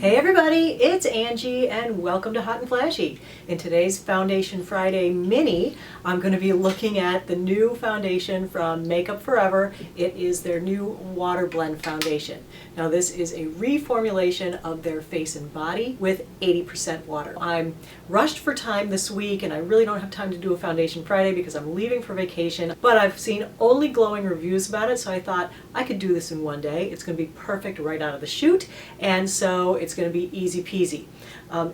Hey everybody, it's Angie and welcome to Hot and Flashy. In today's Foundation Friday mini, I'm going to be looking at the new foundation from Makeup Forever. It is their new Water Blend Foundation. Now this is a reformulation of their face and body with 80% water. I'm rushed for time this week and I really don't have time to do a Foundation Friday because I'm leaving for vacation, but I've seen only glowing reviews about it, so I thought I could do this in one day. It's going to be perfect right out of the chute, and so it's going to be easy peasy.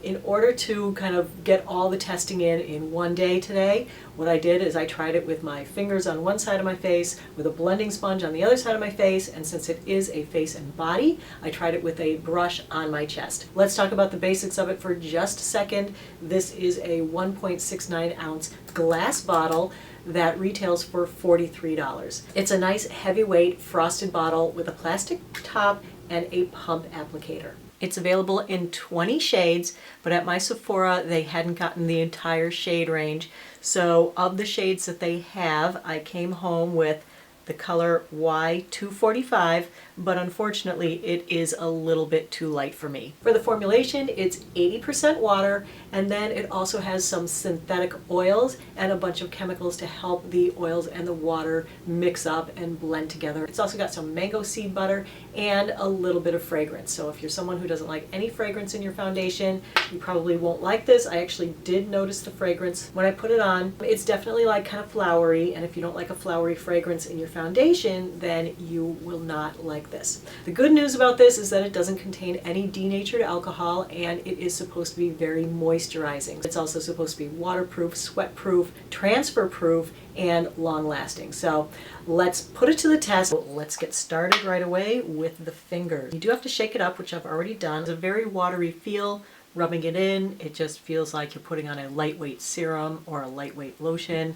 In order to kind of get all the testing in one day today, what I did is I tried it with my fingers on one side of my face, with a blending sponge on the other side of my face, and since it is a face and body, I tried it with a brush on my chest. Let's talk about the basics of it for just a second. This is a 1.69 ounce glass bottle that retails for $43. It's a nice heavyweight frosted bottle with a plastic top and a pump applicator. It's available in 20 shades, but at my Sephora they hadn't gotten the entire shade range. So of the shades that they have, I came home with the color Y245, but unfortunately it is a little bit too light for me. For the formulation, it's 80% water, and then it also has some synthetic oils and a bunch of chemicals to help the oils and the water mix up and blend together. It's also got some mango seed butter and a little bit of fragrance. So if you're someone who doesn't like any fragrance in your foundation, you probably won't like this. I actually did notice the fragrance when I put it on. It's definitely like kind of flowery, and if you don't like a flowery fragrance in your foundation, then you will not like this. The good news about this is that it doesn't contain any denatured alcohol, and it is supposed to be very moisturizing. It's also supposed to be waterproof, sweat-proof, transfer-proof, and long-lasting. So let's put it to the test. Let's get started right away with the fingers. You do have to shake it up, which I've already done. It's a very watery feel. Rubbing it in, it just feels like you're putting on a lightweight serum or a lightweight lotion.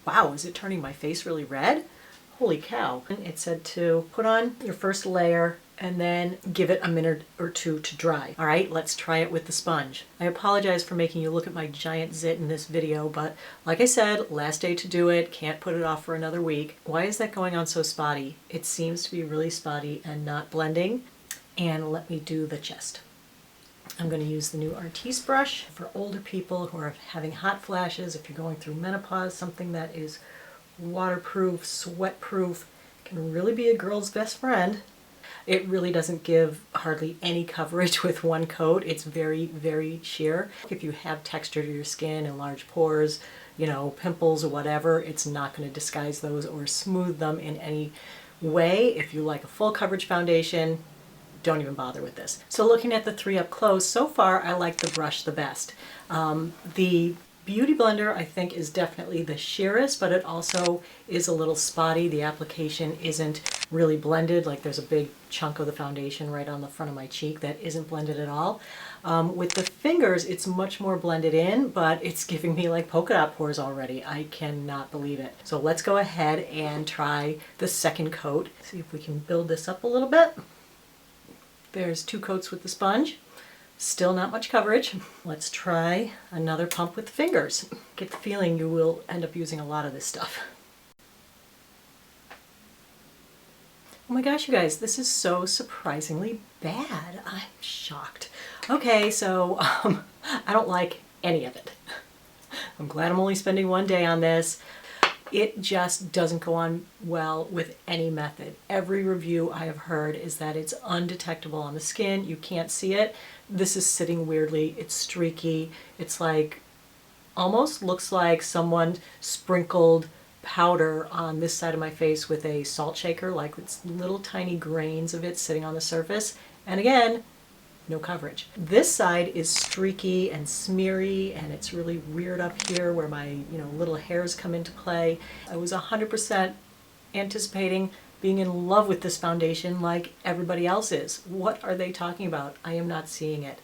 Wow, is it turning my face really red? Holy cow. It said to put on your first layer and then give it a minute or two to dry. All right, let's try it with the sponge. I apologize for making you look at my giant zit in this video, but like I said, last day to do it, can't put it off for another week. Why is that going on so spotty? It seems to be really spotty and not blending. And let me do the chest. I'm going to use the new Artiste brush for older people who are having hot flashes. If you're going through menopause, something that is waterproof, sweat-proof, can really be a girl's best friend. It really doesn't give hardly any coverage with one coat. It's very, very sheer. If you have texture to your skin and large pores, you know, pimples or whatever, it's not going to disguise those or smooth them in any way. If you like a full coverage foundation, don't even bother with this. So looking at the three up close, so far I like the brush the best. The Beauty Blender, I think, is definitely the sheerest, but it also is a little spotty. The application isn't really blended, like there's a big chunk of the foundation right on the front of my cheek that isn't blended at all. With the fingers, it's much more blended in, but it's giving me like polka dot pores already. I cannot believe it. So let's go ahead and try the second coat. See if we can build this up a little bit. There's two coats with the sponge. Still not much coverage. Let's try another pump with the fingers. Get the feeling you will end up using a lot of this stuff. Oh my gosh, you guys, this is so surprisingly bad. I'm shocked. Okay, so I don't like any of it. I'm glad I'm only spending one day on this. It just doesn't go on well with any method. Every review I have heard is that it's undetectable on the skin. You can't see it. This is sitting weirdly. It's streaky. It's like, almost looks like someone sprinkled powder on this side of my face with a salt shaker, like it's little tiny grains of it sitting on the surface. And again, no coverage. This side is streaky and smeary, and it's really weird up here where my little hairs come into play. I was 100% anticipating being in love with this foundation like everybody else is. What are they talking about? I am not seeing it.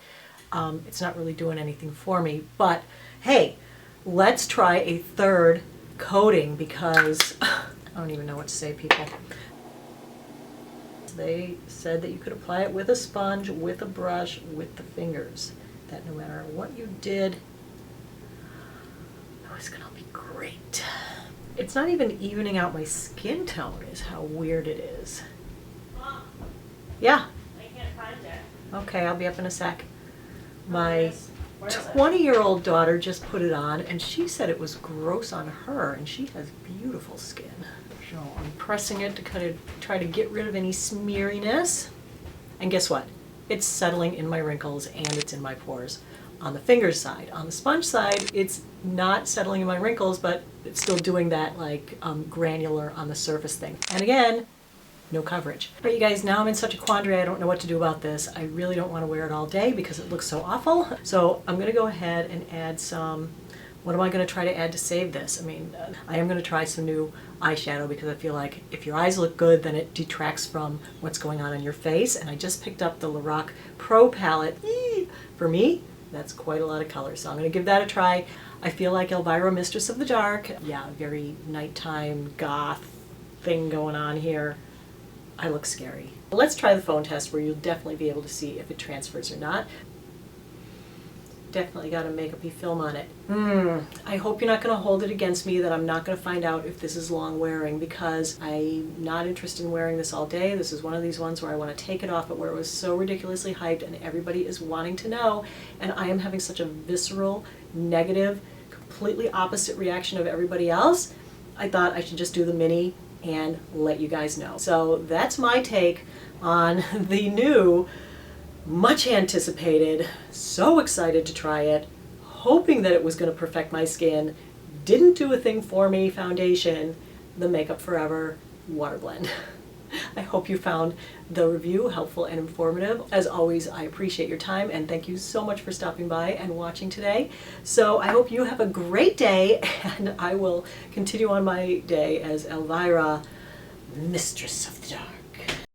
It's not really doing anything for me, but hey, let's try a third coating because I don't even know what to say, people. They said that you could apply it with a sponge, with a brush, with the fingers. That no matter what you did, it was gonna be great. It's not even evening out my skin tone is how weird it is. Mom, Yeah. I can't find it. Okay, I'll be up in a sec. My 20-year-old daughter just put it on and she said it was gross on her, and she has beautiful skin. So I'm pressing it to kind of try to get rid of any smeariness. And guess what? It's settling in my wrinkles and it's in my pores. On the finger side. On the sponge side, it's not settling in my wrinkles, but it's still doing that like granular on the surface thing. And again, no coverage. But you guys, now I'm in such a quandary, I don't know what to do about this. I really don't want to wear it all day because it looks so awful. So I'm going to go ahead and add some, what am I going to try to add to save this? I mean, I am going to try some new eyeshadow because I feel like if your eyes look good, then it detracts from what's going on in your face. And I just picked up the Lorac Pro Palette. For me, that's quite a lot of color, so I'm going to give that a try. I feel like Elvira, Mistress of the Dark. Yeah, very nighttime goth thing going on here. I look scary. Let's try the phone test where you'll definitely be able to see if it transfers or not. Definitely got a makeup-y film on it. I hope you're not going to hold it against me that I'm not going to find out if this is long wearing, because I'm not interested in wearing this all day. This is one of these ones where I want to take it off, but where it was so ridiculously hyped and everybody is wanting to know, and I am having such a visceral, negative, completely opposite reaction of everybody else. I thought I should just do the mini and let you guys know. So that's my take on the new, much anticipated, so excited to try it, hoping that it was going to perfect my skin, didn't do a thing for me foundation, the Makeup Forever Water Blend. I hope you found the review helpful and informative. As always, I appreciate your time and thank you so much for stopping by and watching today. So I hope you have a great day, and I will continue on my day as Elvira, Mistress of the Dark.